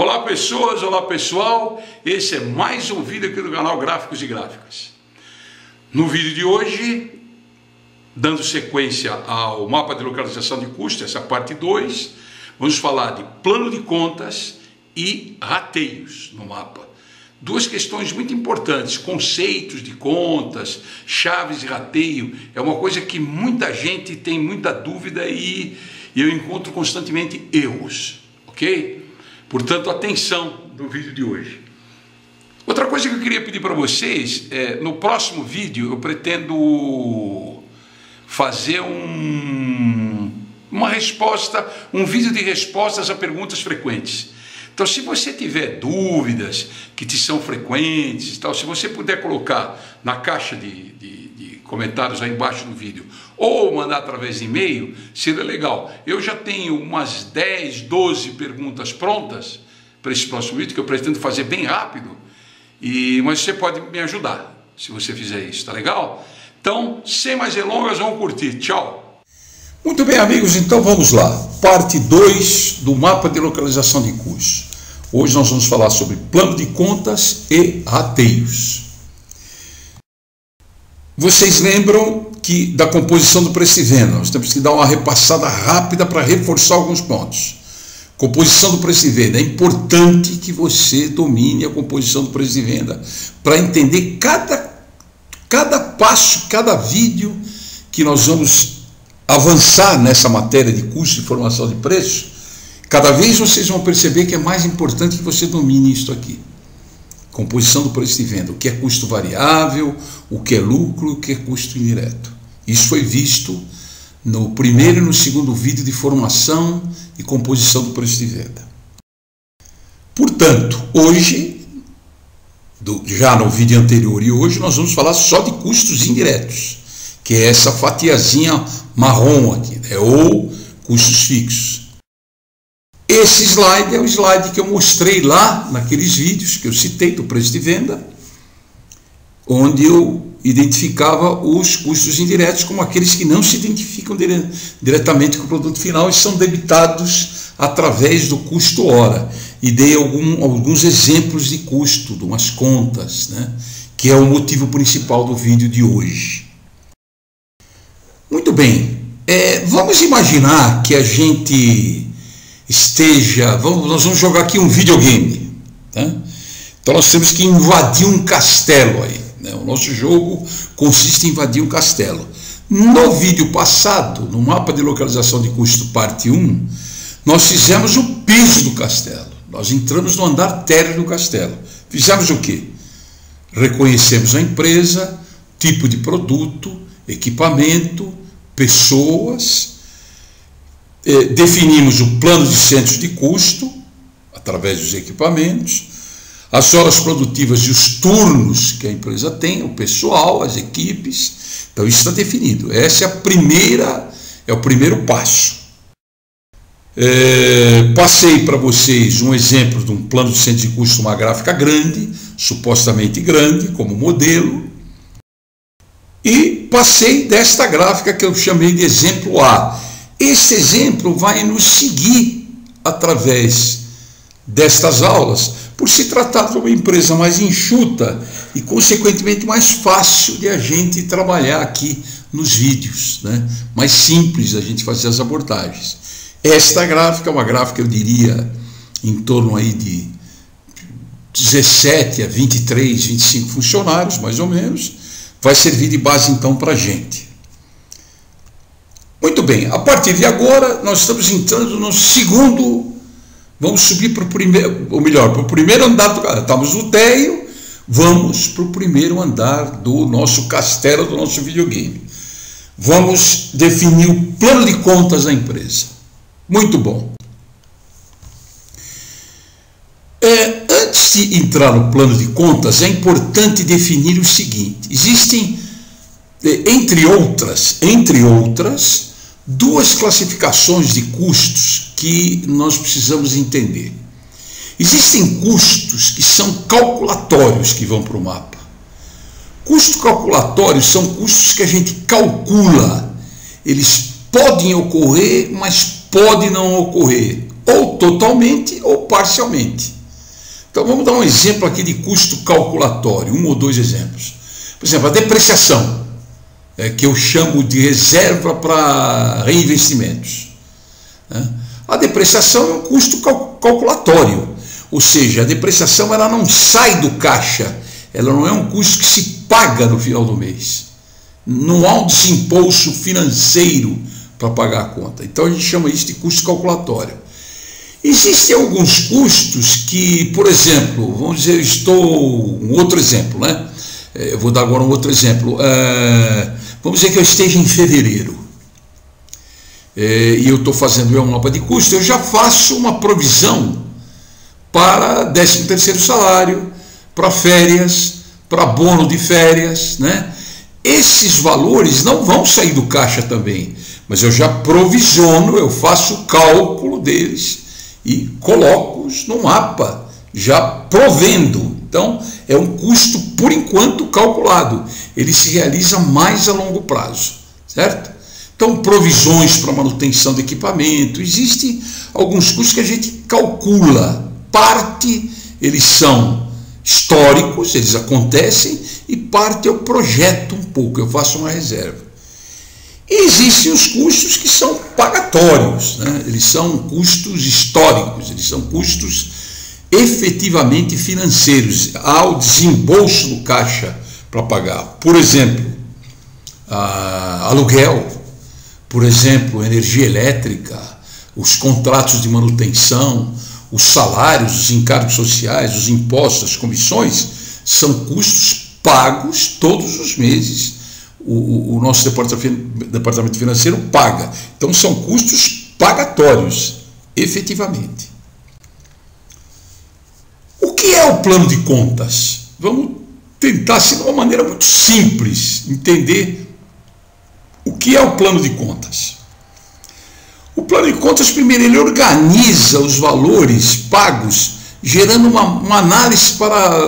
Olá pessoas, olá pessoal, esse é mais um vídeo aqui do canal Gráficos e Gráficas. No vídeo de hoje, dando sequência ao mapa de localização de custo, essa parte 2, vamos falar de plano de contas e rateios no mapa. Duas questões muito importantes, conceitos de contas, chaves de rateio, é uma coisa que muita gente tem muita dúvida e eu encontro constantemente erros, ok? Portanto, atenção no vídeo de hoje. Outra coisa que eu queria pedir para vocês, no próximo vídeo eu pretendo fazer um vídeo de respostas a perguntas frequentes. Então, se você tiver dúvidas que te são frequentes, tal, se você puder colocar na caixa de comentários aí embaixo do vídeo, ou mandar através de e-mail, seria legal. Eu já tenho umas 10, 12 perguntas prontas para esse próximo vídeo, que eu pretendo fazer bem rápido, mas você pode me ajudar, se você fizer isso, tá legal? Então, sem mais delongas, vamos curtir. Tchau! Muito bem, amigos, então vamos lá. Parte 2 do mapa de localização de custos. Hoje nós vamos falar sobre plano de contas e rateios. Vocês lembram que da composição do preço e venda, nós temos que dar uma repassada rápida para reforçar alguns pontos. Composição do preço e venda, é importante que você domine a composição do preço e venda para entender cada passo, cada vídeo que nós vamos avançar nessa matéria de custo e formação de preço. Cada vez vocês vão perceber que é mais importante que você domine isso aqui. Composição do preço de venda, o que é custo variável, o que é lucro, o que é custo indireto. Isso foi visto no primeiro e no segundo vídeo de formação e composição do preço de venda. Portanto, hoje, já no vídeo anterior e hoje, nós vamos falar só de custos indiretos, que é essa fatiazinha marrom aqui, né? Ou custos fixos. Esse slide é o slide que eu mostrei lá naqueles vídeos que eu citei do preço de venda, onde eu identificava os custos indiretos como aqueles que não se identificam diretamente com o produto final e são debitados através do custo hora. E dei alguns exemplos de custo, de umas contas, né? Que é o motivo principal do vídeo de hoje. Muito bem, vamos imaginar que a gente nós vamos jogar aqui um videogame, tá? Então nós temos que invadir um castelo aí, né? O nosso jogo consiste em invadir um castelo. No vídeo passado, no mapa de localização de custo parte 1, nós fizemos o piso do castelo, nós entramos no andar térreo do castelo. Fizemos o quê? Reconhecemos a empresa, tipo de produto, equipamento, pessoas, definimos o plano de centros de custo, através dos equipamentos, as horas produtivas e os turnos que a empresa tem, o pessoal, as equipes. Então isso está definido. Essa é o primeiro passo. Passei para vocês um exemplo de um plano de centro de custo, uma gráfica grande, supostamente grande, como modelo. E passei desta gráfica que eu chamei de exemplo A. Esse exemplo vai nos seguir através destas aulas, por se tratar de uma empresa mais enxuta e, consequentemente, mais fácil de a gente trabalhar aqui nos vídeos, né? Mais simples a gente fazer as abordagens. Esta gráfica é uma gráfica, eu diria, em torno aí de 17 a 23, 25 funcionários, mais ou menos, vai servir de base, então, para a gente. Muito bem, a partir de agora nós estamos entrando no segundo, vamos subir para o primeiro, ou melhor, para o primeiro andar do castelo. Estamos no térreo, vamos para o primeiro andar do nosso castelo, do nosso videogame. Vamos definir o plano de contas da empresa. Muito bom. Antes de entrar no plano de contas, é importante definir o seguinte: existem, entre outras, duas classificações de custos que nós precisamos entender. Existem custos que são calculatórios, que vão para o mapa. Custos calculatórios são custos que a gente calcula. Eles podem ocorrer, mas podem não ocorrer. ou totalmente ou parcialmente. Então vamos dar um exemplo aqui de custo calculatório, um ou dois exemplos. Por exemplo, a depreciação, que eu chamo de reserva para reinvestimentos. A depreciação é um custo calculatório, ou seja, a depreciação ela não sai do caixa, ela não é um custo que se paga no final do mês. Não há um desembolso financeiro para pagar a conta. Então a gente chama isso de custo calculatório. Existem alguns custos que, por exemplo, vamos dizer, um outro exemplo, né? Eu vou dar agora um outro exemplo. Vamos dizer que eu esteja em fevereiro e eu estou fazendo um mapa de custo, eu já faço uma provisão para 13º salário, para férias, para bônus de férias, né? Esses valores não vão sair do caixa também, mas eu já provisiono, eu faço o cálculo deles e coloco-os no mapa, já provendo. Então, é um custo, por enquanto, calculado. Ele se realiza mais a longo prazo, certo? Então, provisões para manutenção de equipamento. Existem alguns custos que a gente calcula. Parte, eles são históricos, eles acontecem, e parte eu projeto um pouco, eu faço uma reserva. E existem os custos que são pagatórios, né? Eles são custos históricos, eles são custos efetivamente financeiros, ao desembolso do caixa para pagar. Por exemplo, aluguel, por exemplo, energia elétrica, os contratos de manutenção, os salários, os encargos sociais, os impostos, as comissões, são custos pagos todos os meses. O nosso departamento financeiro paga. Então são custos pagatórios, efetivamente. O que é o plano de contas? Vamos tentar, assim, de uma maneira muito simples, entender o que é o plano de contas. O plano de contas, primeiro, ele organiza os valores pagos, gerando uma análise para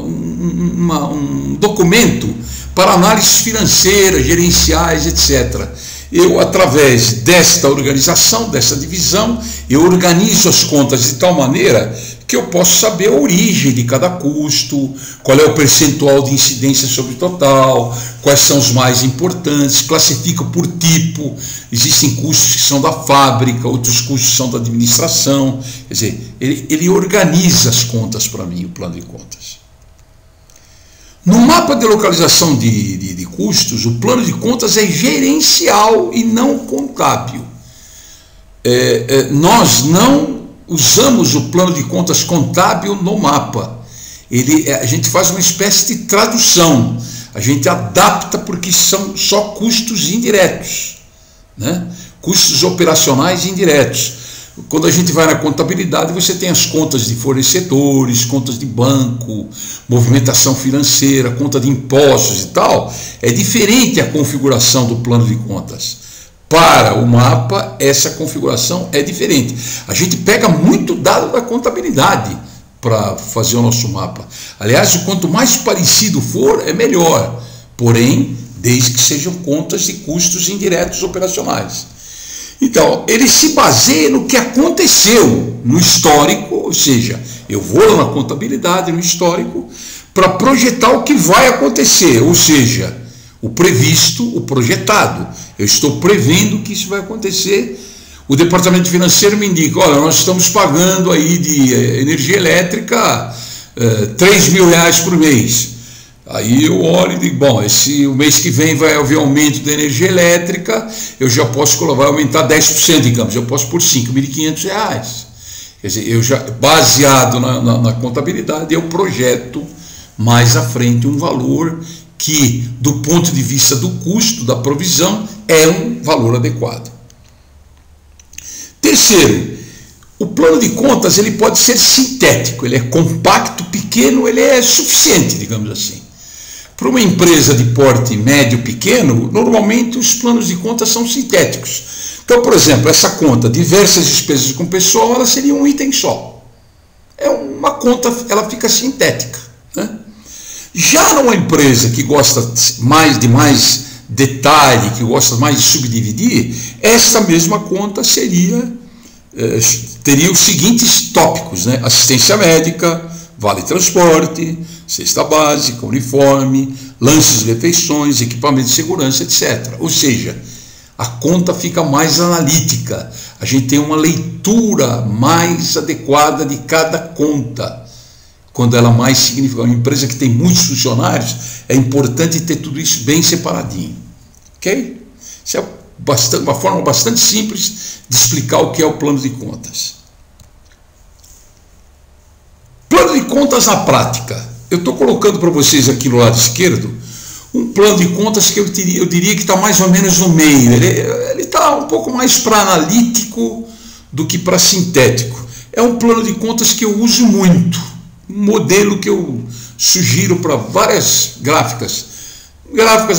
um documento para análises financeiras, gerenciais, etc. Eu, através desta organização, dessa divisão, eu organizo as contas de tal maneira que eu posso saber a origem de cada custo, qual é o percentual de incidência sobre o total, quais são os mais importantes, classifico por tipo, existem custos que são da fábrica, outros custos são da administração, quer dizer, ele organiza as contas para mim, o plano de contas. No mapa de localização de custos, o plano de contas é gerencial e não contábil. Nós não usamos o plano de contas contábil no mapa. A gente faz uma espécie de tradução, a gente adapta porque são só custos indiretos, né? Custos operacionais indiretos. Quando a gente vai na contabilidade, você tem as contas de fornecedores, contas de banco, movimentação financeira, conta de impostos e tal. É diferente a configuração do plano de contas. Para o mapa, essa configuração é diferente. A gente pega muito dado da contabilidade para fazer o nosso mapa. Aliás, quanto mais parecido for, é melhor. Porém, desde que sejam contas de custos indiretos operacionais. Então, ele se baseia no que aconteceu no histórico, ou seja, eu vou lá na contabilidade, no histórico, para projetar o que vai acontecer, ou seja, o previsto, o projetado. Eu estou prevendo que isso vai acontecer. O departamento financeiro me indica, olha, nós estamos pagando aí de energia elétrica R$3.000 por mês. Aí eu olho e digo, bom, o mês que vem vai haver aumento da energia elétrica, eu já posso colocar, vai aumentar 10%, digamos, eu posso por R$5.500. Quer dizer, eu já, baseado na contabilidade, eu projeto mais à frente um valor que, do ponto de vista do custo da provisão, é um valor adequado. Terceiro, o plano de contas ele pode ser sintético, ele é compacto, pequeno, ele é suficiente, digamos assim. Para uma empresa de porte médio pequeno, normalmente os planos de contas são sintéticos. Então, por exemplo, essa conta, diversas despesas com pessoal, ela seria um item só. É uma conta, ela fica sintética, né? Já numa empresa que gosta de mais detalhe, que gosta mais de subdividir, essa mesma conta seria teria os seguintes tópicos, né? Assistência médica, vale transporte, cesta básica, uniforme, lanches de refeições, equipamento de segurança, etc. Ou seja, a conta fica mais analítica, a gente tem uma leitura mais adequada de cada conta, quando ela mais significa. Uma empresa que tem muitos funcionários, é importante ter tudo isso bem separadinho, ok? Isso é uma forma bastante simples de explicar o que é o plano de contas. Plano de contas na prática. Eu estou colocando para vocês aqui no lado esquerdo um plano de contas que eu diria que está mais ou menos no meio. Ele está um pouco mais para analítico do que para sintético. É um plano de contas que eu uso muito, um modelo que eu sugiro para várias gráficas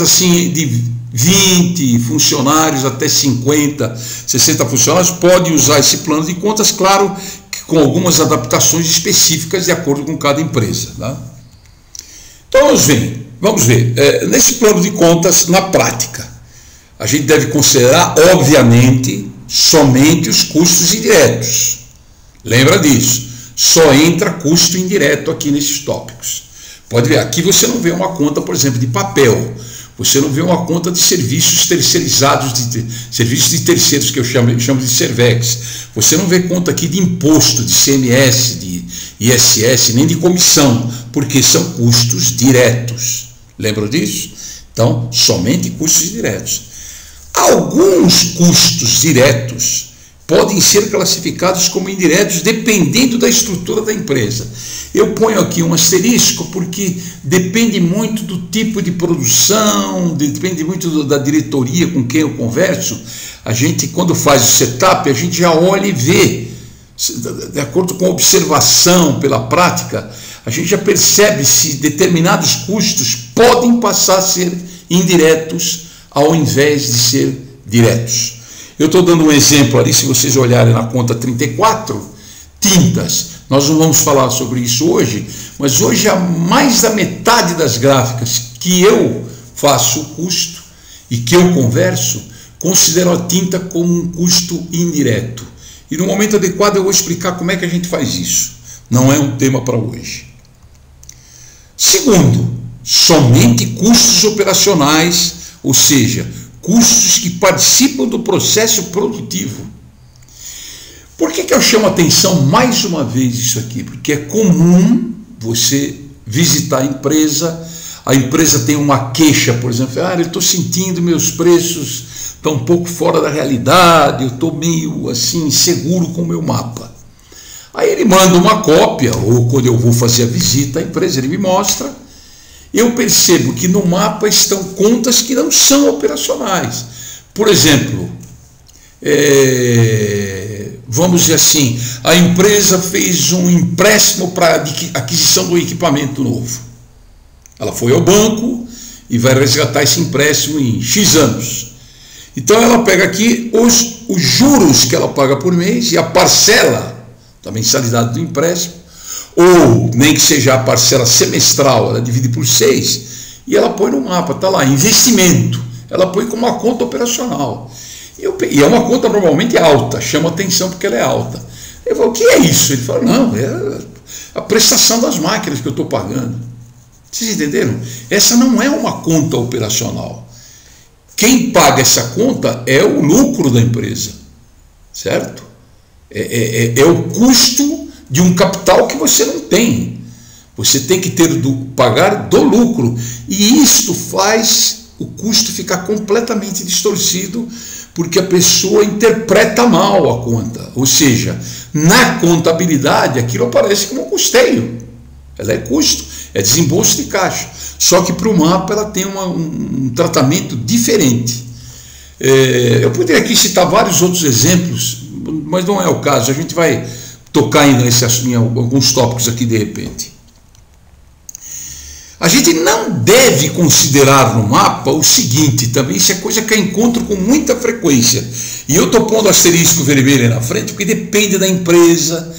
assim de 20 funcionários até 50, 60 funcionários. Pode usar esse plano de contas, claro, com algumas adaptações específicas de acordo com cada empresa, tá? Então vamos ver. Nesse plano de contas, na prática, a gente deve considerar, obviamente, somente os custos indiretos. Lembra disso? Só entra custo indireto aqui nesses tópicos. Pode ver, aqui você não vê uma conta, por exemplo, de papel. Você não vê uma conta de serviços terceirizados, serviços de terceiros, que eu chamo de Servex. Você não vê conta aqui de imposto, de CMS, de ISS, nem de comissão, porque são custos diretos. Lembram disso? Então, somente custos diretos. Alguns custos diretos podem ser classificados como indiretos dependendo da estrutura da empresa. Eu ponho aqui um asterisco porque depende muito do tipo de produção, depende muito da diretoria com quem eu converso. A gente, quando faz o setup, a gente já olha e vê, de acordo com a observação pela prática, a gente já percebe se determinados custos podem passar a ser indiretos ao invés de ser diretos. Eu estou dando um exemplo ali, se vocês olharem na conta 34, tintas. Nós não vamos falar sobre isso hoje, mas hoje há mais da metade das gráficas que eu faço o custo e que eu converso, considero a tinta como um custo indireto. E no momento adequado eu vou explicar como é que a gente faz isso. Não é um tema para hoje. Segundo, somente custos operacionais, ou seja, custos que participam do processo produtivo. Por que eu chamo a atenção mais uma vez isso aqui? Porque é comum você visitar a empresa tem uma queixa, por exemplo, eu estou sentindo meus preços estão um pouco fora da realidade, eu estou meio assim inseguro com o meu mapa. Aí ele manda uma cópia, ou quando eu vou fazer a visita à empresa, ele me mostra. Eu percebo que no mapa estão contas que não são operacionais. Por exemplo, vamos dizer assim, a empresa fez um empréstimo para aquisição do equipamento novo. Ela foi ao banco e vai resgatar esse empréstimo em X anos. Então ela pega aqui os juros que ela paga por mês e a parcela da mensalidade do empréstimo, ou nem que seja a parcela semestral, ela divide por 6 e ela põe no mapa, está lá, investimento, ela põe como uma conta operacional. E é uma conta normalmente alta, chama atenção porque ela é alta. Eu falo, o que é isso? Ele fala, não, é a prestação das máquinas que eu estou pagando. Vocês entenderam? Essa não é uma conta operacional. Quem paga essa conta é o lucro da empresa, certo? É o custo de um capital que você não tem. Você tem que pagar do lucro. E isto faz o custo ficar completamente distorcido, porque a pessoa interpreta mal a conta. Ou seja, na contabilidade aquilo aparece como um custeio. Ela é custo, é desembolso de caixa. Só que para o mapa ela tem um tratamento diferente. Eu poderia aqui citar vários outros exemplos, mas não é o caso. A gente vai tocar ainda em alguns tópicos aqui de repente. A gente não deve considerar no mapa o seguinte, também isso é coisa que eu encontro com muita frequência, e eu estou pondo asterisco vermelho aí na frente, porque depende da empresa,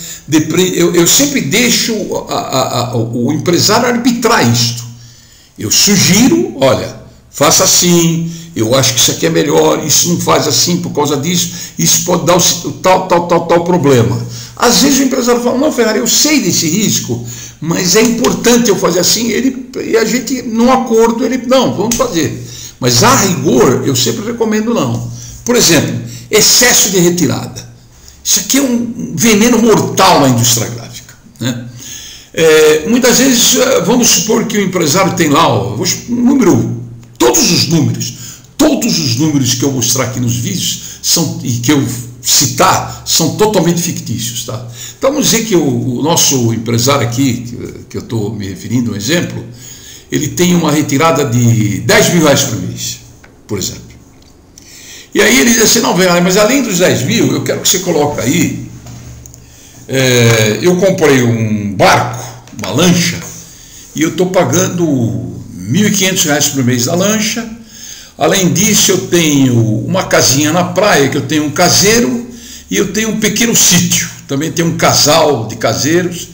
eu sempre deixo o empresário arbitrar isto. Eu sugiro, olha, faça assim, eu acho que isso aqui é melhor, isso não faz assim por causa disso, isso pode dar o tal problema. Às vezes o empresário fala, não, Ferrari, eu sei desse risco, mas é importante eu fazer assim, e a gente, num acordo, não, vamos fazer. Mas a rigor, eu sempre recomendo não. Por exemplo, excesso de retirada. Isso aqui é um veneno mortal na indústria gráfica, né? Muitas vezes, vamos supor que o empresário tem lá todos os números que eu mostrar aqui nos vídeos e que eu citar são totalmente fictícios, tá? Então vamos dizer que o nosso empresário aqui, que eu estou me referindo, um exemplo, ele tem uma retirada de 10 mil reais por mês, por exemplo. E aí ele diz assim, não, Ferrari, mas além dos 10 mil, eu quero que você coloque aí, eu comprei um barco, uma lancha, e eu estou pagando R$1.500 por mês da lancha. Além disso, eu tenho uma casinha na praia, que eu tenho um caseiro, e eu tenho um pequeno sítio. Também tenho um casal de caseiros,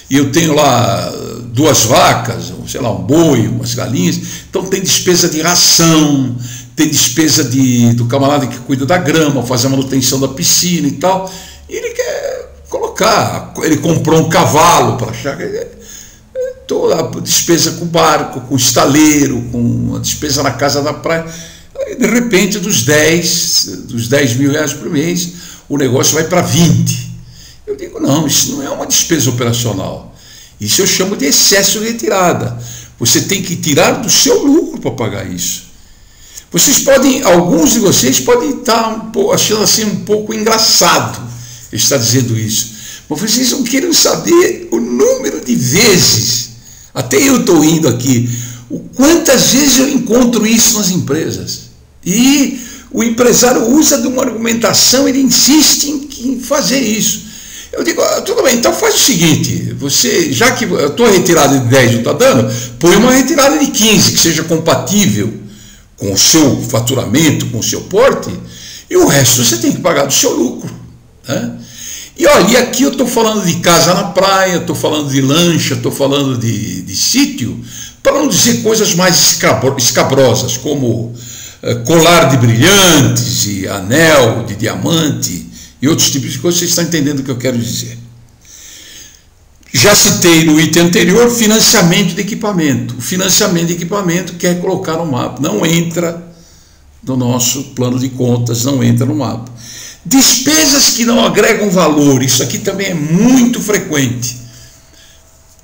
e eu tenho lá 2 vacas, sei lá, um boi, umas galinhas. Então tem despesa de ração, tem despesa do camarada que cuida da grama, faz a manutenção da piscina e tal. E ele quer colocar, ele comprou um cavalo para achar toda a despesa com barco, com estaleiro, com a despesa na casa da praia. Aí, de repente, dos 10 mil reais por mês, o negócio vai para 20. Eu digo, não, isso não é uma despesa operacional. Isso eu chamo de excesso de retirada. Você tem que tirar do seu lucro para pagar isso. Alguns de vocês podem estar achando assim um pouco engraçado estar dizendo isso. Mas vocês não querem saber o número de vezes, até eu estou indo aqui, quantas vezes eu encontro isso nas empresas. E o empresário usa de uma argumentação, ele insiste em fazer isso. Eu digo, tudo bem, então faz o seguinte, já que a tua retirada de 10 não está dando, põe uma retirada de 15, que seja compatível com o seu faturamento, com o seu porte, e o resto você tem que pagar do seu lucro, né? E olha, e aqui eu estou falando de casa na praia, estou falando de lancha, estou falando de sítio, para não dizer coisas mais escabrosas, como colar de brilhantes e anel de diamante e outros tipos de coisas. Vocês estão entendendo o que eu quero dizer. Já citei no item anterior, financiamento de equipamento. O financiamento de equipamento quer colocar no mapa, não entra no nosso plano de contas, não entra no mapa. Despesas que não agregam valor, isso aqui também é muito frequente.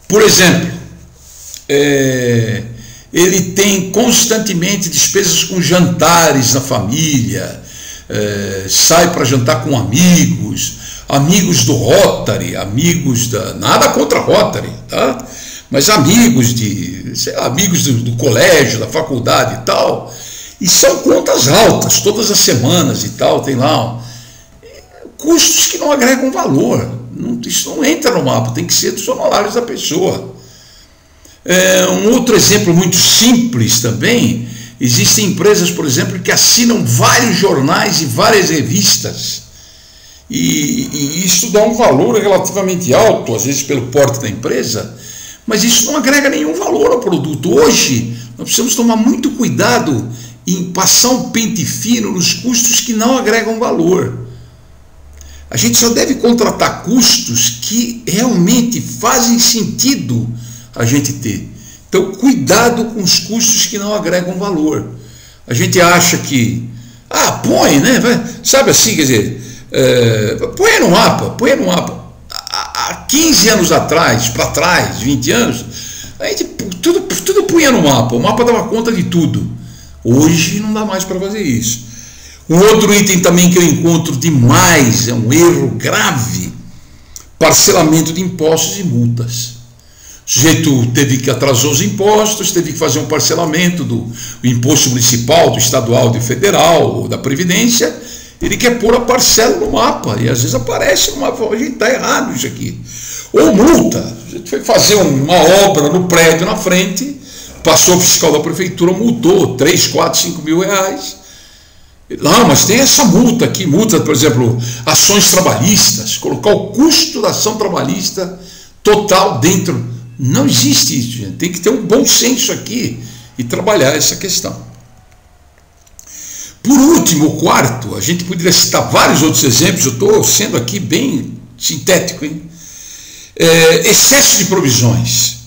Por exemplo, ele tem constantemente despesas com jantares na família, sai para jantar com amigos do Rotary, nada contra Rotary, tá? Mas amigos do colégio, da faculdade e tal, e são contas altas, todas as semanas e tal, tem lá custos que não agregam valor, isso não entra no mapa, tem que ser dos honorários da pessoa. Um outro exemplo muito simples também, existem empresas, por exemplo, que assinam vários jornais e várias revistas, e isso dá um valor relativamente alto, às vezes pelo porte da empresa, mas isso não agrega nenhum valor ao produto. Hoje, nós precisamos tomar muito cuidado em passar um pente fino nos custos que não agregam valor. A gente só deve contratar custos que realmente fazem sentido a gente ter. Então, cuidado com os custos que não agregam valor. A gente acha que, põe, né? Sabe assim, quer dizer, põe no mapa. Há 15 anos atrás, para trás, 20 anos, a gente tudo punha no mapa. O mapa dava conta de tudo. Hoje não dá mais para fazer isso. Um outro item também que eu encontro demais, é um erro grave, parcelamento de impostos e multas. O sujeito atrasou os impostos, teve que fazer um parcelamento do imposto municipal, do estadual, do federal, ou da Previdência, ele quer pôr a parcela no mapa, e às vezes aparece no mapa, a gente está errado isso aqui. Ou multa, a gente foi fazer uma obra no prédio na frente, passou o fiscal da prefeitura, multou 3, 4, 5 mil reais. Não, mas tem essa multa aqui, multa, por exemplo, ações trabalhistas, colocar o custo da ação trabalhista total dentro. Não existe isso, gente. Tem que ter um bom senso aqui e trabalhar essa questão. último, o quarto, a gente poderia citar vários outros exemplos, eu estou sendo aqui bem sintético, hein? Excesso de provisões.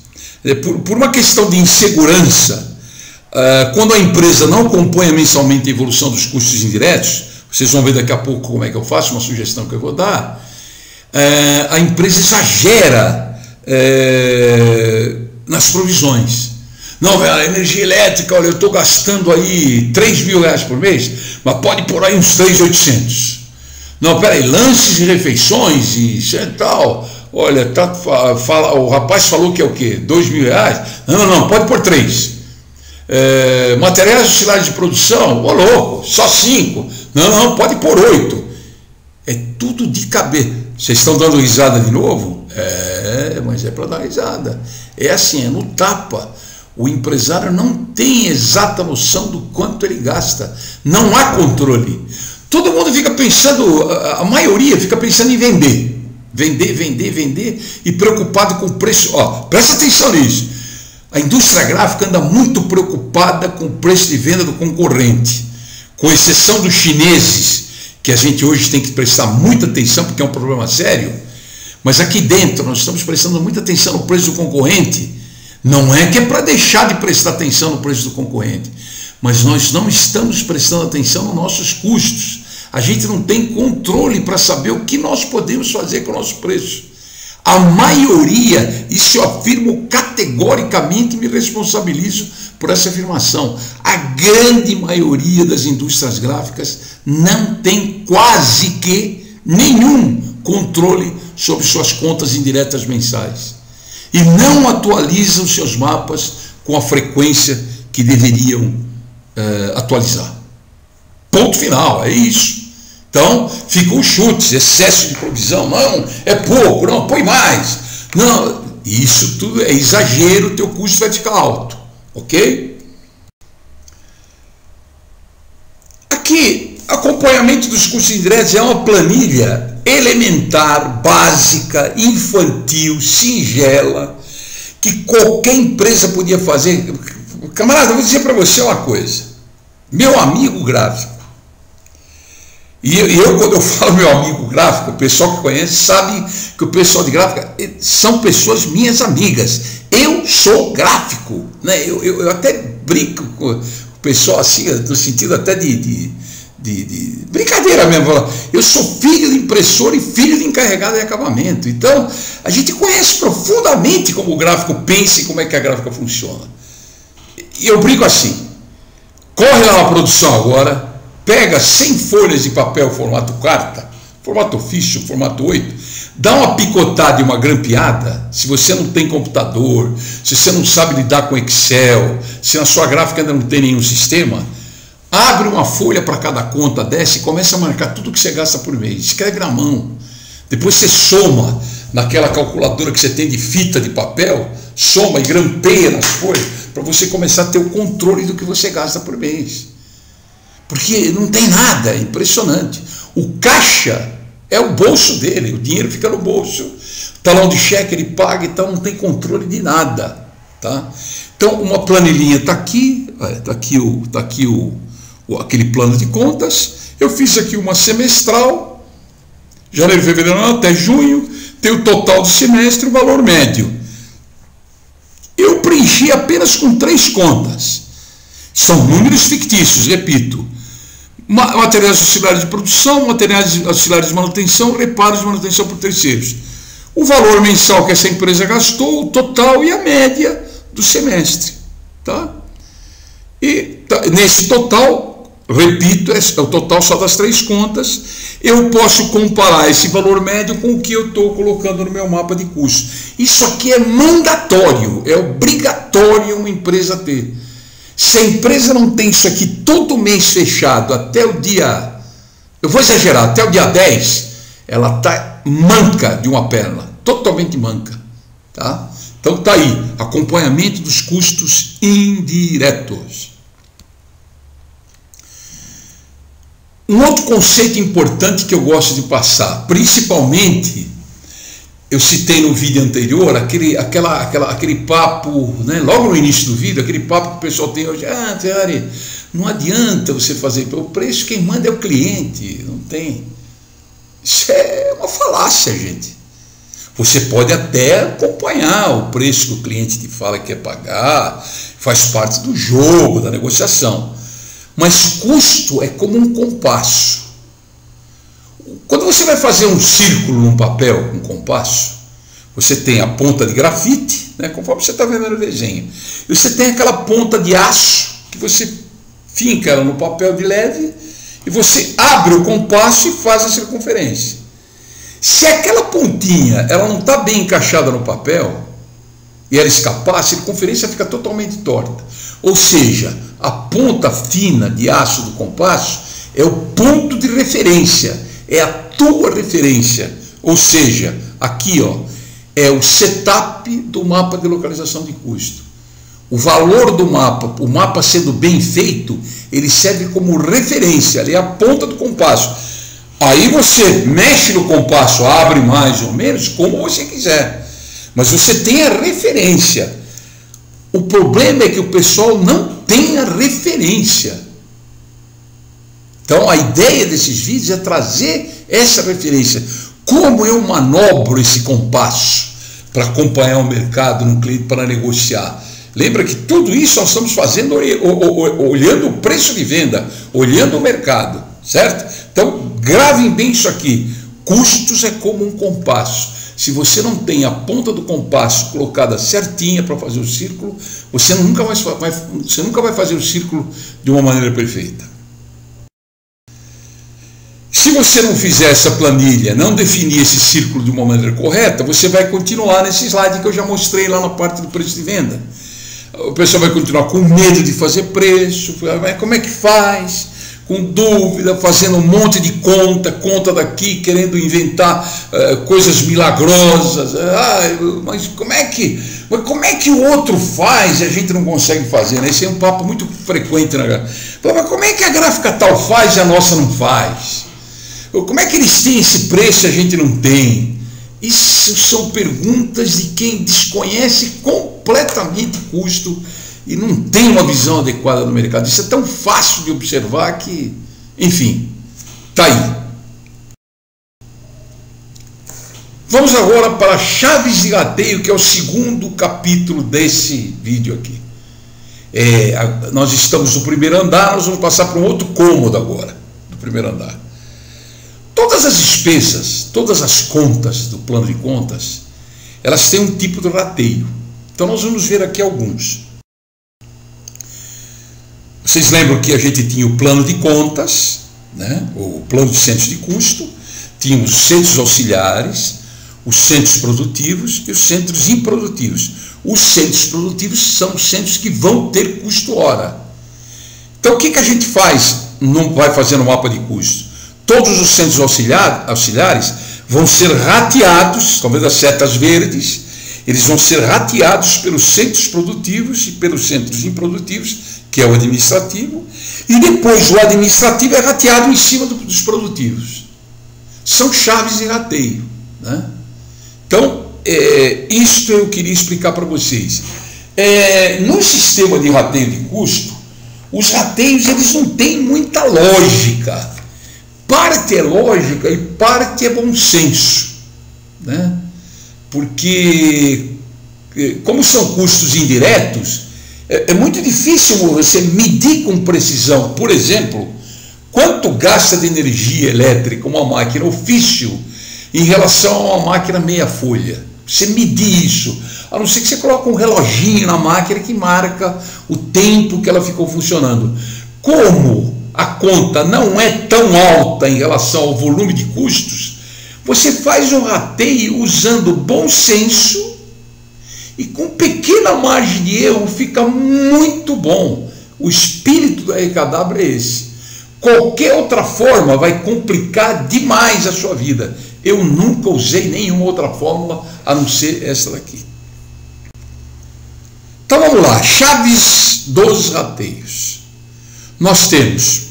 Por uma questão de insegurança, quando a empresa não acompanha mensalmente a evolução dos custos indiretos, vocês vão ver daqui a pouco como é que eu faço, uma sugestão que eu vou dar, a empresa exagera nas provisões. Não, a energia elétrica, olha, eu estou gastando aí R$3.000 por mês, mas pode pôr aí uns 3.800. Não, peraí, lanches e refeições e tal, olha, o rapaz falou que é o quê? R$2.000? Não, pode pôr 3. Materiais auxiliares de produção, ô louco, só 5. Não, pode pôr 8. É tudo de cabeça. Vocês estão dando risada de novo? Mas é para dar risada. É assim, é no tapa. O empresário não tem exata noção do quanto ele gasta. Não há controle. Todo mundo fica pensando, a maioria fica pensando em vender. Vender e preocupado com o preço. Presta atenção nisso. A indústria gráfica anda muito preocupada com o preço de venda do concorrente. Com exceção dos chineses, que a gente hoje tem que prestar muita atenção porque é um problema sério. Mas aqui dentro nós estamos prestando muita atenção no preço do concorrente. Não é que é para deixar de prestar atenção no preço do concorrente, mas nós não estamos prestando atenção nos nossos custos. A gente não tem controle para saber o que nós podemos fazer com o nosso preço. A maioria, isso eu afirmo categoricamente, me responsabilizo por essa afirmação, a grande maioria das indústrias gráficas não tem quase que nenhum controle sobre suas contas indiretas mensais. E não atualizam seus mapas com a frequência que deveriam atualizar. Ponto final, é isso. Então, ficam os chutes, excesso de provisão, não, é pouco, não, põe mais. Não, isso tudo é exagero, o teu custo vai ficar alto, ok? Aqui, acompanhamento dos custos indiretos é uma planilha elementar, básica, infantil, singela, que qualquer empresa podia fazer. Camarada, eu vou dizer para você uma coisa. Meu amigo gráfico, e eu quando eu falo meu amigo gráfico, o pessoal que conhece sabe que o pessoal de gráfica são pessoas minhas amigas. Eu sou gráfico, né? Eu até brinco com o pessoal assim, no sentido até de brincadeira mesmo. Eu sou filho de impressor e filho de encarregado de acabamento. Então, a gente conhece profundamente como o gráfico pensa e como é que a gráfica funciona. E eu brinco assim, corre lá na produção agora, pega 100 folhas de papel formato carta, formato ofício, formato 8, dá uma picotada e uma grampeada. Se você não tem computador, se você não sabe lidar com Excel, se na sua gráfica ainda não tem nenhum sistema, abre uma folha para cada conta dessa e começa a marcar tudo que você gasta por mês. Escreve na mão. Depois você soma naquela calculadora que você tem de fita de papel, soma e grampeia nas folhas para você começar a ter o controle do que você gasta por mês. Porque não tem nada, é impressionante. O caixa é o bolso dele, o dinheiro fica no bolso. Talão de cheque ele paga, então não tem controle de nada. Tá? Então uma planilhinha está aqui, aquele plano de contas. Eu fiz aqui uma semestral, janeiro, fevereiro, até junho, tem o total do semestre e o valor médio. Eu preenchi apenas com 3 contas. São números fictícios, repito. Materiais auxiliares de produção, materiais auxiliares de manutenção, reparos de manutenção por terceiros. O valor mensal que essa empresa gastou, o total e a média do semestre. Tá? E nesse total, repito, é o total só das 3 contas, eu posso comparar esse valor médio com o que eu estou colocando no meu mapa de custos. Isso aqui é mandatório, é obrigatório uma empresa ter. Se a empresa não tem isso aqui todo mês fechado até o dia, eu vou exagerar, até o dia 10, ela está manca de uma perna, totalmente manca. Tá? Então está aí, acompanhamento dos custos indiretos. Um outro conceito importante que eu gosto de passar, principalmente eu citei no vídeo anterior, aquele papo, né, logo no início do vídeo, aquele papo que o pessoal tem hoje, Thierry, não adianta você fazer, o preço quem manda é o cliente, não tem. Isso é uma falácia, gente. Você pode até acompanhar o preço que o cliente te fala que quer pagar, faz parte do jogo, da negociação. Mas custo é como um compasso. Quando você vai fazer um círculo num papel com compasso, você tem a ponta de grafite, né, conforme você está vendo no desenho, e você tem aquela ponta de aço que você finca ela no papel de leve e você abre o compasso e faz a circunferência. Se aquela pontinha ela não está bem encaixada no papel e ela escapar, a circunferência fica totalmente torta. Ou seja, a ponta fina de aço do compasso é o ponto de referência, é a tua referência. Ou seja, aqui ó, é o setup do mapa de localização de custo. O valor do mapa, o mapa sendo bem feito, ele serve como referência, ele é a ponta do compasso. Aí você mexe no compasso, abre mais ou menos, como você quiser. Mas você tem a referência. O problema é que o pessoal não tem a referência. Então a ideia desses vídeos é trazer essa referência. Como eu manobro esse compasso para acompanhar o mercado no cliente, para negociar? Lembra que tudo isso nós estamos fazendo olhando o preço de venda, olhando o mercado, certo? Então gravem bem isso aqui. Custos é como um compasso. Se você não tem a ponta do compasso colocada certinha para fazer o círculo, você nunca vai fazer o círculo de uma maneira perfeita. Se você não fizer essa planilha, não definir esse círculo de uma maneira correta, você vai continuar nesse slide que eu já mostrei lá na parte do preço de venda. O pessoal vai continuar com medo de fazer preço, como é que faz? Com dúvida, fazendo um monte de conta daqui, querendo inventar coisas milagrosas. Mas como é que o outro faz e a gente não consegue fazer? Né? Esse é um papo muito frequente. Né? Mas como é que a gráfica tal faz e a nossa não faz? Como é que eles têm esse preço e a gente não tem? Isso são perguntas de quem desconhece completamente custo e não tem uma visão adequada do mercado. Isso é tão fácil de observar que, enfim, está aí. Vamos agora para chaves de rateio, que é o segundo capítulo desse vídeo aqui. Nós estamos no primeiro andar, nós vamos passar para um outro cômodo agora, do primeiro andar. Todas as despesas, todas as contas do plano de contas, elas têm um tipo de rateio. Então nós vamos ver aqui alguns. Vocês lembram que a gente tinha o plano de contas, né? O plano de centros de custo, tínhamos os centros auxiliares, os centros produtivos e os centros improdutivos. Os centros produtivos são os centros que vão ter custo hora. Então o que a gente faz? Não vai fazer no mapa de custo. Todos os centros auxiliares vão ser rateados, estão vendo as setas verdes? Eles vão ser rateados pelos centros produtivos e pelos centros improdutivos, que é o administrativo, e depois o administrativo é rateado em cima dos produtivos. São chaves de rateio, né? Então, isto eu queria explicar para vocês. No sistema de rateio de custo, os rateios eles não têm muita lógica. Parte é lógica e parte é bom senso, né? Porque, como são custos indiretos, é muito difícil você medir com precisão. Por exemplo, quanto gasta de energia elétrica uma máquina ofício em relação a uma máquina meia folha. Você medir isso, a não ser que você coloque um reloginho na máquina que marca o tempo que ela ficou funcionando. Como a conta não é tão alta em relação ao volume de custos, você faz um rateio usando bom senso e com pequena margem de erro fica muito bom. O espírito da RKW é esse. Qualquer outra forma vai complicar demais a sua vida. Eu nunca usei nenhuma outra fórmula a não ser essa daqui. Então vamos lá, chaves dos rateios. Nós temos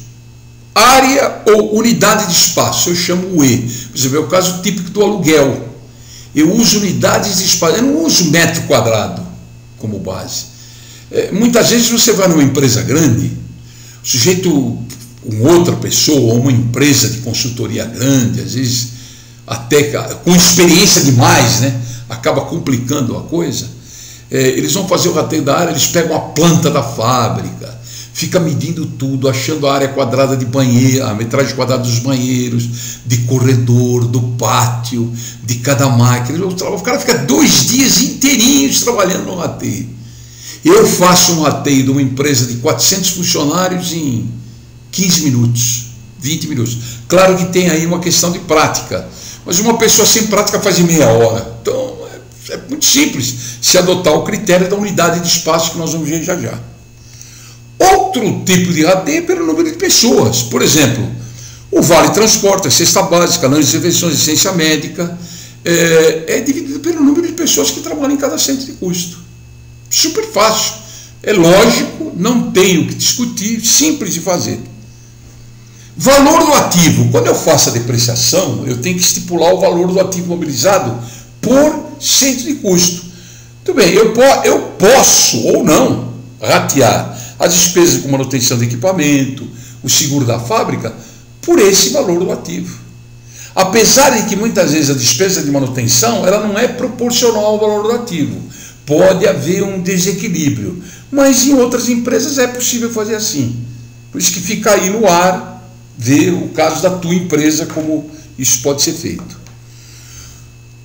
área ou unidade de espaço, eu chamo o E. Por exemplo, é o caso típico do aluguel. Eu uso unidades de espaço, eu não uso metro quadrado como base. Muitas vezes você vai numa empresa grande, o sujeito, outra pessoa, uma empresa de consultoria grande, às vezes até com experiência demais, né, acaba complicando a coisa. Eles vão fazer o rateio da área, eles pegam a planta da fábrica, fica medindo tudo, achando a área quadrada de banheiro, a metragem quadrada dos banheiros, de corredor, do pátio, de cada máquina. O cara fica 2 dias inteirinhos trabalhando no rateio. Eu faço um rateio de uma empresa de 400 funcionários em 15 minutos, 20 minutos. Claro que tem aí uma questão de prática, mas uma pessoa sem prática faz em meia hora. Então é muito simples se adotar o critério da unidade de espaço que nós vamos ver já já. Outro tipo de rateio é pelo número de pessoas. Por exemplo, o Vale Transporte, a cesta básica, lanche de refeições, assistência médica, é dividido pelo número de pessoas que trabalham em cada centro de custo. Super fácil, é lógico, não tem o que discutir, simples de fazer. Valor do ativo. Quando eu faço a depreciação, eu tenho que estipular o valor do ativo mobilizado por centro de custo. Muito bem, eu posso ou não ratear as despesas com manutenção de equipamento, o seguro da fábrica, por esse valor do ativo. Apesar de que muitas vezes a despesa de manutenção ela não é proporcional ao valor do ativo. Pode haver um desequilíbrio, mas em outras empresas é possível fazer assim. Por isso que fica aí no ar, ver o caso da tua empresa, como isso pode ser feito.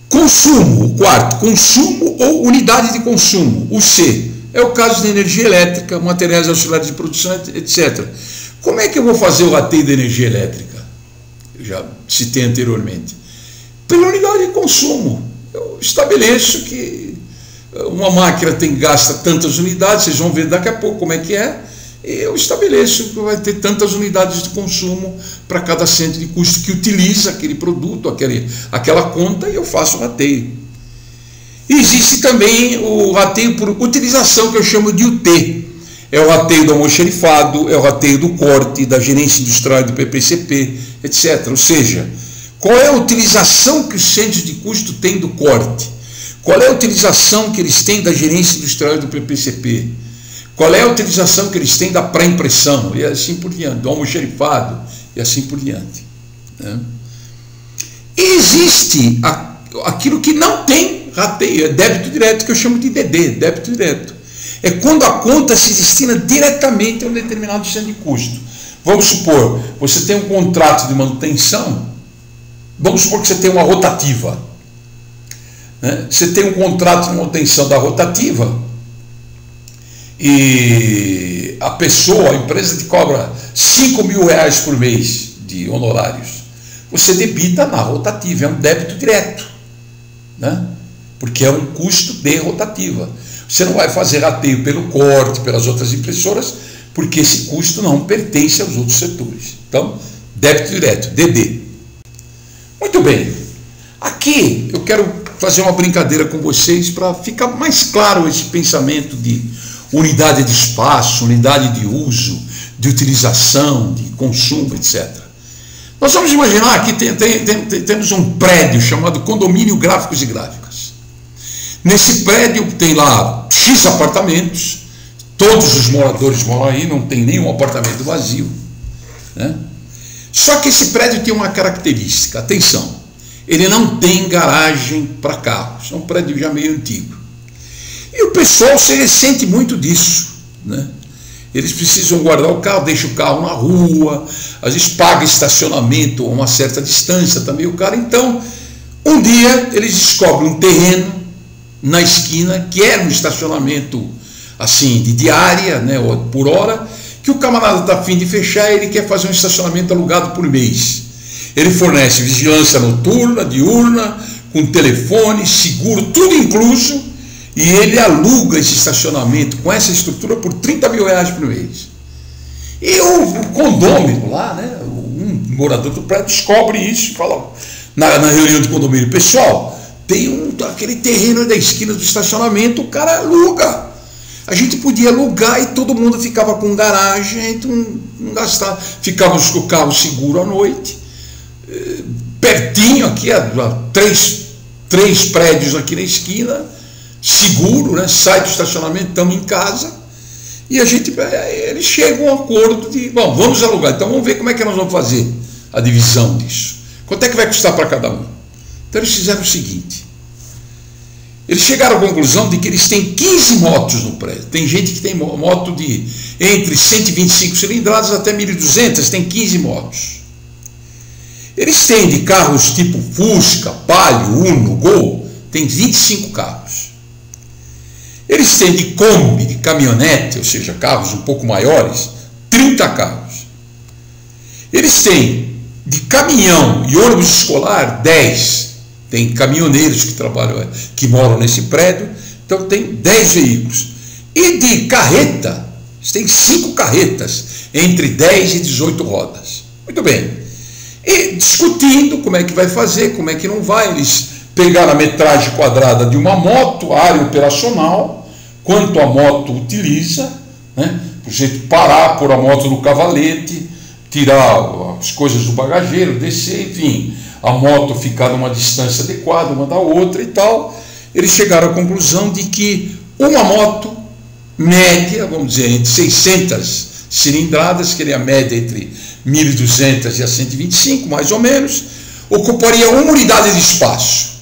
Consumo, o quarto, consumo ou unidade de consumo, o C. É o caso da energia elétrica, materiais auxiliares de produção, etc. Como é que eu vou fazer o rateio da energia elétrica? Eu já citei anteriormente. Pela unidade de consumo. Eu estabeleço que uma máquina gasta tantas unidades, vocês vão ver daqui a pouco como é que é. Eu estabeleço que vai ter tantas unidades de consumo para cada centro de custo que utiliza aquele produto, aquela conta, e eu faço o rateio. Existe também o rateio por utilização, que eu chamo de UT. É o rateio do almoxarifado, é o rateio do corte, da gerência industrial do PPCP, etc. Ou seja, qual é a utilização que os centros de custo têm do corte? Qual é a utilização que eles têm da gerência industrial do PPCP? Qual é a utilização que eles têm da pré-impressão? E assim por diante, do almoxarifado, e assim por diante. Né? E existe aquilo que não tem rateio, é débito direto, que eu chamo de DD, débito direto. É quando a conta se destina diretamente a um determinado centro de custo. Vamos supor, você tem um contrato de manutenção, vamos supor que você tem uma rotativa. Né? Você tem um contrato de manutenção da rotativa e a pessoa, a empresa te cobra R$5.000 por mês de honorários. Você debita na rotativa, é um débito direto. Né? Porque é um custo de rotativa. Você não vai fazer rateio pelo corte, pelas outras impressoras, porque esse custo não pertence aos outros setores. Então, débito direto, DD. Muito bem. Aqui eu quero fazer uma brincadeira com vocês para ficar mais claro esse pensamento de unidade de espaço, unidade de uso, de utilização, de consumo, etc. Nós vamos imaginar que temos um prédio chamado Condomínio Gráficos e Gráficas. Nesse prédio tem lá X apartamentos, todos os moradores moram aí, não tem nenhum apartamento vazio. Né? Só que esse prédio tem uma característica, atenção, ele não tem garagem para carros, é um prédio já meio antigo. E o pessoal se ressente muito disso. Né? Eles precisam guardar o carro, deixam o carro na rua, às vezes paga estacionamento a uma certa distância também o cara. Então, um dia eles descobrem um terreno na esquina, que era um estacionamento assim, de diária, né, ou por hora, que o camarada está a fim de fechar, ele quer fazer um estacionamento alugado por mês. Ele fornece vigilância noturna, diurna, com telefone, seguro, tudo incluso, e ele aluga esse estacionamento com essa estrutura por R$30.000 por mês. E o condômino lá, né, um morador do prédio descobre isso e fala na reunião de condomínio: pessoal, tem aquele terreno da esquina do estacionamento, o cara aluga. A gente podia alugar e todo mundo ficava com garagem, a gente não gastava. Ficávamos com o carro seguro à noite, pertinho aqui, a 3 3 prédios aqui na esquina, seguro, né? Sai do estacionamento, estamos em casa, e eles chegam a um acordo de, bom, vamos alugar, então vamos ver como é que nós vamos fazer a divisão disso. Quanto é que vai custar para cada um? Então eles fizeram o seguinte, eles chegaram à conclusão de que eles têm 15 motos no prédio. Tem gente que tem moto de entre 125 cilindradas até 1.200, tem 15 motos. Eles têm de carros tipo Fusca, Palio, Uno, Gol, tem 25 carros. Eles têm de Kombi, de caminhonete, ou seja, carros um pouco maiores, 30 carros. Eles têm de caminhão e ônibus escolar, 10. Tem caminhoneiros que trabalham, que moram nesse prédio, então tem 10 veículos. E de carreta, eles têm 5 carretas, entre 10 e 18 rodas. Muito bem. E discutindo como é que vai fazer, como é que não vai, eles pegaram a metragem quadrada de uma moto, a área operacional, quanto a moto utiliza, né? Por jeito parar, pôr a moto no cavalete, tirar as coisas do bagageiro, descer, enfim, a moto ficar numa distância adequada uma da outra e tal. Eles chegaram à conclusão de que uma moto média, vamos dizer, entre 600 cilindradas, que é a média entre 1.200 e a 125, mais ou menos, ocuparia uma unidade de espaço.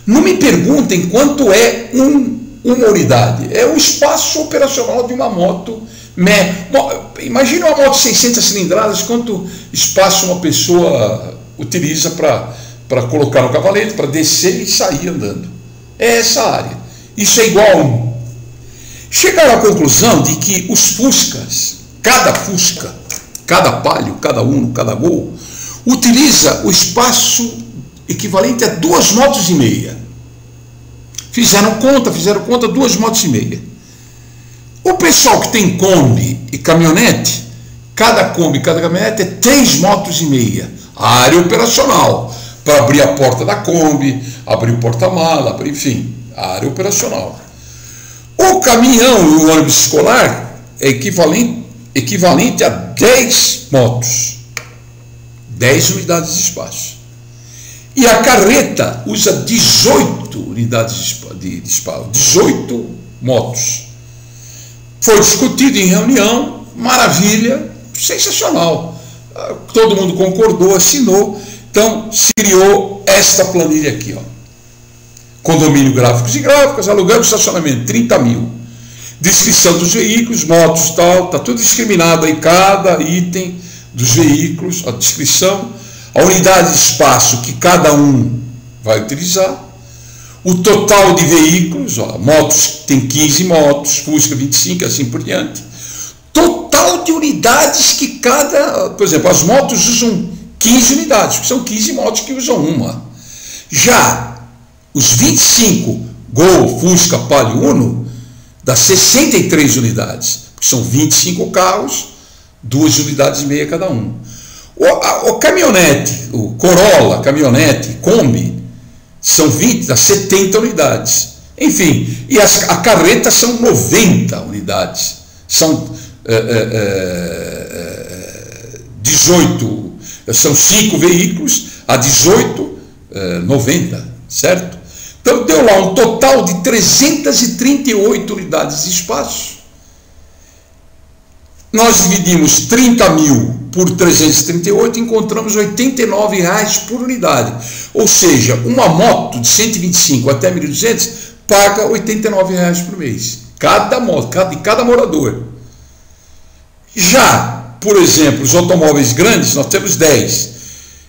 Não me perguntem quanto é uma unidade. É o espaço operacional de uma moto. Imagina uma moto de 600 cilindradas, quanto espaço uma pessoa utiliza para colocar no cavalete, para descer e sair andando. É essa área. Isso é igual a 1. Chegaram à conclusão de que os Fuscas, cada Fusca, cada Palio, cada Uno, cada Gol, utiliza o espaço equivalente a 2 motos e meia. Fizeram conta, 2 motos e meia. O pessoal que tem Kombi e caminhonete, cada Kombi e cada caminhonete é 3 motos e meia. A área operacional, para abrir a porta da Kombi, abrir o porta-mala, enfim, a área operacional. O caminhão e o ônibus escolar é equivalente a 10 motos, 10 unidades de espaço. E a carreta usa 18 unidades de espaço, 18 motos. Foi discutido em reunião, maravilha, sensacional. Todo mundo concordou, assinou, então se criou esta planilha aqui, ó. Condomínio Gráficos e Gráficas, alugando estacionamento, 30 mil. Descrição dos veículos, motos, tal, está tudo discriminado aí, cada item dos veículos, a descrição, a unidade de espaço que cada um vai utilizar, o total de veículos, ó, motos, tem 15 motos, Fusca 25, assim por diante, total de unidades que cada, por exemplo, as motos usam 15 unidades, porque são 15 motos que usam uma. Já os 25 Gol, Fusca, Palio, Uno, dá 63 unidades, porque são 25 carros, 2 unidades e meia cada um. O caminhonete, o Corolla, caminhonete, Kombi, são 20, dá 70 unidades. Enfim, e a carreta são 90 unidades. São 18, são 5 veículos, a 18, 90, certo? Então deu lá um total de 338 unidades de espaço. Nós dividimos 30 mil por 338, encontramos R$ 89,00 por unidade. Ou seja, uma moto de 125 até 1.200 paga R$ 89,00 por mês. Cada moto, de cada morador. Já, por exemplo, os automóveis grandes, nós temos 10.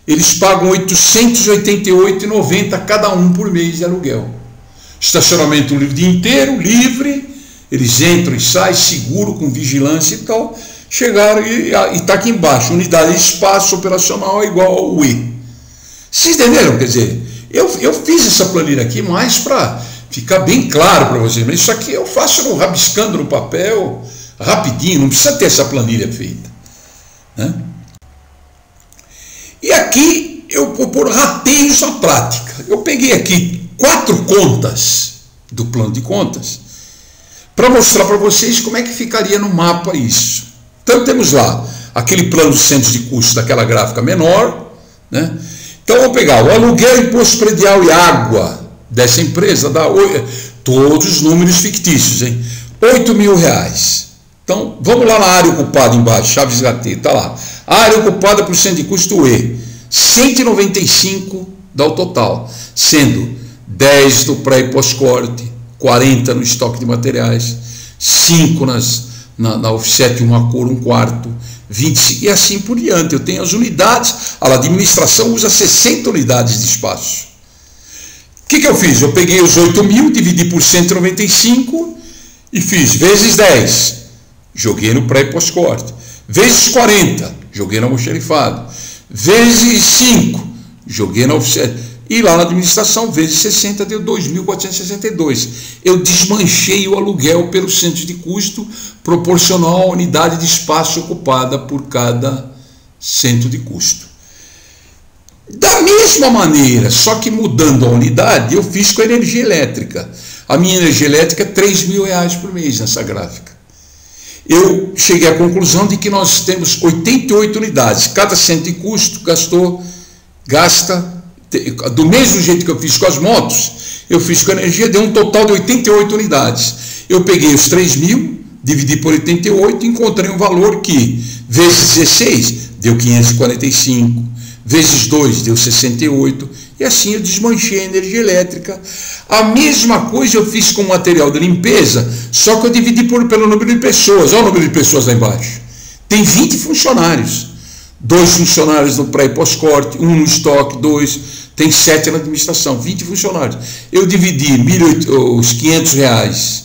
Eles pagam R$ 888,90 cada um por mês de aluguel. Estacionamento o dia inteiro, livre, eles entram e saem, seguro, com vigilância e tal. Chegaram e está aqui embaixo, unidade de espaço operacional é igual ao E. Vocês entenderam? Quer dizer, eu fiz essa planilha aqui mais para ficar bem claro para vocês, mas isso aqui eu faço rabiscando no papel, rapidinho, não precisa ter essa planilha feita, né? E aqui eu vou pôr rateios à prática. Eu peguei aqui 4 contas do plano de contas para mostrar para vocês como é que ficaria no mapa isso. Então temos lá aquele plano de centros de custo daquela gráfica menor, né? Então vamos pegar o aluguel, imposto predial e água dessa empresa dá todos os números fictícios, hein? R$8.000. Então, vamos lá na área ocupada embaixo, Chaves HT, está lá. A área ocupada por cento de custo E, 195 dá o total, sendo 10 do pré e pós-corte, 40 no estoque de materiais, 5 na offset, uma cor, um quarto, 25, e assim por diante. Eu tenho as unidades, a administração usa 60 unidades de espaço. O que eu fiz? Eu peguei os 8.000, dividi por 195 e fiz vezes 10, joguei no pré e pós-corte, vezes 40, joguei no almoxarifado, vezes 5, joguei na offset, e lá na administração, vezes 60, deu 2.462. Eu desmanchei o aluguel pelos centros de custo, proporcional à unidade de espaço ocupada por cada centro de custo. Da mesma maneira, só que mudando a unidade, eu fiz com a energia elétrica. A minha energia elétrica é R$3.000 por mês nessa gráfica. Eu cheguei à conclusão de que nós temos 88 unidades. Cada centro de custo gasta, do mesmo jeito que eu fiz com as motos, eu fiz com a energia, deu um total de 88 unidades. Eu peguei os 3.000, dividi por 88 e encontrei um valor que, vezes 16, deu 545, vezes 2, deu 68, e assim eu desmanchei a energia elétrica. A mesma coisa eu fiz com o material de limpeza, só que eu dividi pelo número de pessoas. Olha o número de pessoas lá embaixo. Tem 20 funcionários. 2 funcionários no pré e pós-corte, 1 no estoque, 2, tem 7 na administração, 20 funcionários. Eu dividi os R$500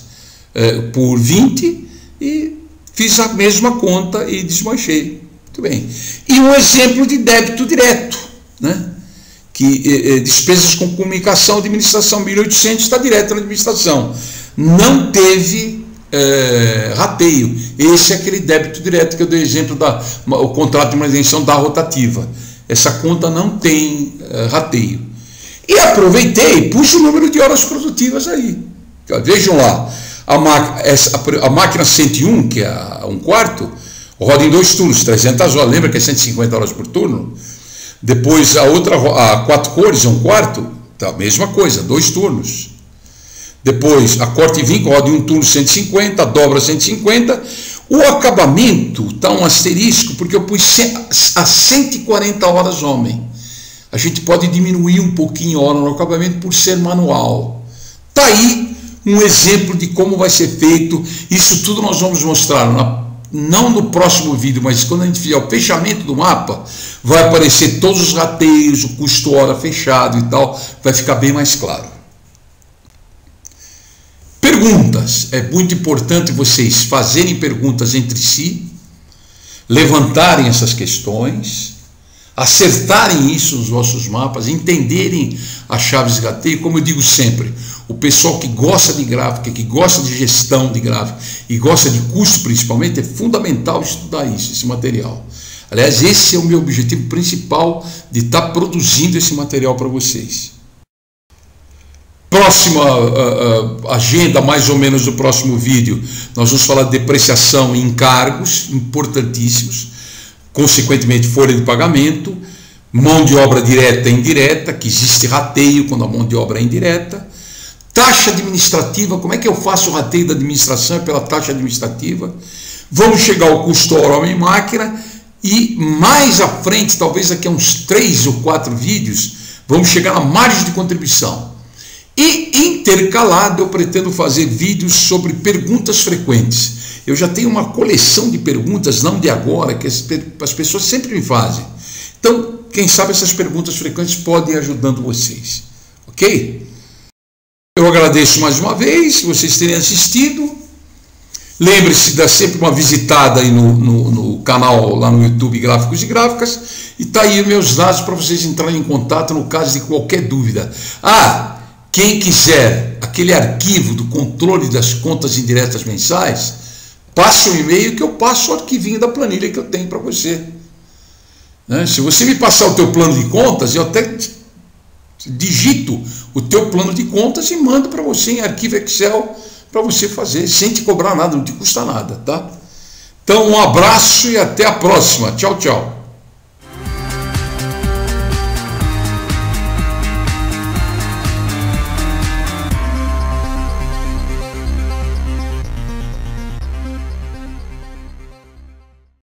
por 20 e fiz a mesma conta e desmanchei. Muito bem. E um exemplo de débito direto, né? Que despesas com comunicação, administração, 1.800 está direto na administração. Não teve rateio. Esse é aquele débito direto que eu dei exemplo o contrato de manutenção da rotativa. Essa conta não tem rateio. E aproveitei e pus o número de horas produtivas aí. Vejam lá, a máquina 101, que é um quarto, roda em 2 turnos, 300 horas. Lembra que é 150 horas por turno? Depois a outra, a 4 cores, é um quarto, tá, a mesma coisa, 2 turnos. Depois a corte e vinco, roda em um turno 150, dobra 150. O acabamento está um asterisco, porque eu pus a 140 horas homem. A gente pode diminuir um pouquinho a hora no acabamento por ser manual. Está aí um exemplo de como vai ser feito. Isso tudo nós vamos mostrar, não no próximo vídeo, mas quando a gente fizer o fechamento do mapa, vai aparecer todos os rateios, o custo hora fechado e tal, vai ficar bem mais claro. Perguntas. É muito importante vocês fazerem perguntas entre si, levantarem essas questões, acertarem isso nos vossos mapas, entenderem as chaves HT. E como eu digo sempre, o pessoal que gosta de gráfica, que gosta de gestão de gráfica e gosta de custo principalmente, é fundamental estudar isso, esse material. Aliás, esse é o meu objetivo principal de estar produzindo esse material para vocês. Próxima agenda, mais ou menos do próximo vídeo, nós vamos falar de depreciação e encargos importantíssimos, consequentemente folha de pagamento, mão de obra direta e indireta, que existe rateio quando a mão de obra é indireta, taxa administrativa, como é que eu faço o rateio da administração? É pela taxa administrativa. Vamos chegar ao custo hora homem máquina e mais à frente, talvez daqui a uns 3 ou 4 vídeos, vamos chegar na margem de contribuição. E intercalado eu pretendo fazer vídeos sobre perguntas frequentes. Eu já tenho uma coleção de perguntas, não de agora, que as pessoas sempre me fazem. Então, quem sabe essas perguntas frequentes podem ir ajudando vocês. Ok? Eu agradeço mais uma vez vocês terem assistido. Lembre-se de dar sempre uma visitada aí no canal, lá no YouTube Gráficos e Gráficas. E está aí meus dados para vocês entrarem em contato no caso de qualquer dúvida. Quem quiser aquele arquivo do controle das contas indiretas mensais, passe um e-mail que eu passo o arquivinho da planilha que eu tenho para você. Né? Se você me passar o teu plano de contas, eu até digito o teu plano de contas e mando para você em arquivo Excel para você fazer, sem te cobrar nada, não te custa nada, tá? Então, um abraço e até a próxima. Tchau, tchau.